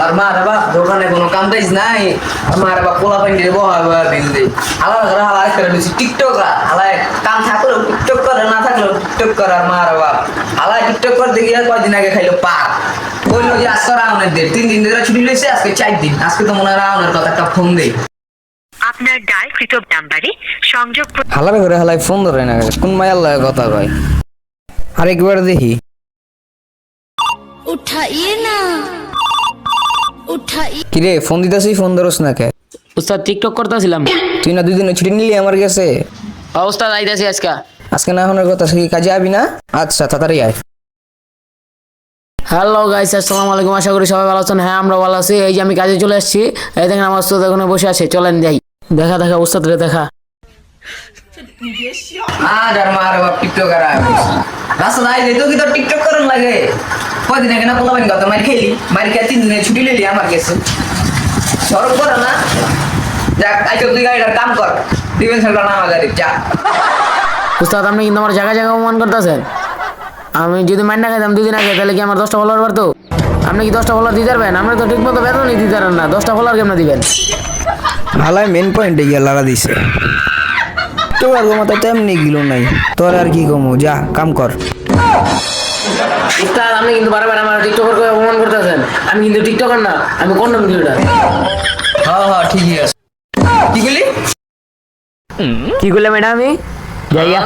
আর মার বাপ দোকানে কোনো কাম কাজ নাই, আমার বাপ পোলা পাইন দিয়ে বহা বহা বিল দেই। হালা করে হালা করে দিছি টিকটকার, হালা কাম থাকলেও টিকটক করে, না থাকলেও টিকটক করে। আর মার বাপ হালা টিকটক করতে গিয়ে কয়দিন আগে খাইলো পার। বললো যে আজকে রাউনের ডেট, 3 দিন ধরে ছুটি লইছে, আজকে 4 দিন। আজকে তো মনে হয় রাউনের কথা একটা ফোন দেই। আপনার ডায়ালকৃত নাম্বারে সংযোগ হালার করে হালাই ফোন ধরে না, কোন মায়ার লাগে কথা কয়। আরেকবার দেখি। उठाइए ना उठाइए। কিরে ফোন দিতেছি, ফোন ধরস না কে? উস্তাদ টিকটক করতেছিলাম। তুই না 2 দিনের ছুটি নিলি আমার কাছে? উস্তাদ আইতাছি আজকে। আজকে না হওয়ার কথা, সে কাজে আবি না? আচ্ছা তাড়াতাড়ি আয়। হ্যালো গাইস, আসসালামু আলাইকুম। আশা করি সবাই ভালো আছেন। হ্যাঁ, আমরা ভালো আছি। এই যে আমি কাজে চলে আসছি। এই দেখেন আমার উস্তাদ ওখানে বসে আছে। চলেন যাই। দেখা দেখা উস্তাদ রে দেখা। আর মার বাপ টিকটক আর রাস্তা নাই তো কি তোর টিকটক করন লাগে? কয়দিন আগে না পোলাবেন কথা মার খেলি, মার খেয়ে 3 দিনের ছুটি লিলি আমার কাছে। সরব করো না, যাক আইতো তুই গাড়িটার কাম কর, দিবেন সরকার না আমার গাড়ি যা। উস্তাদ আপনি কিন্তু আমার জায়গা জায়গা অপমান করতেছেন। আমি যদি মাইন না খাইতাম 2 দিন আগে, তাহলে কি আমার 10টা ফলোয়ার বাড়তো? আপনি কি 10টা ফলোয়ার দিতে পারবেন? আমরা তো ঠিক মতো বেতনই দিতে পারেন না। 10টা ফলোয়ার কেমন দিবেন? ভালাই মেন পয়েন্টে গিয়ে লাগা দিছে। তোর আর মাথা তেমনি গিলো নাই, তোর আর কি কমু, যা কাম কর। উস্তাদ আপনি কিন্তু বারবার আমার টিকটকার করে অপমান করতেছেন। আমি কিন্তু টিকটকার না, আমি কন্ডম ক্রিয়েটর। হ্যাঁ ঠিকই আছে। কি বলি? কি করলে ম্যাডাম? আমি যাইয়া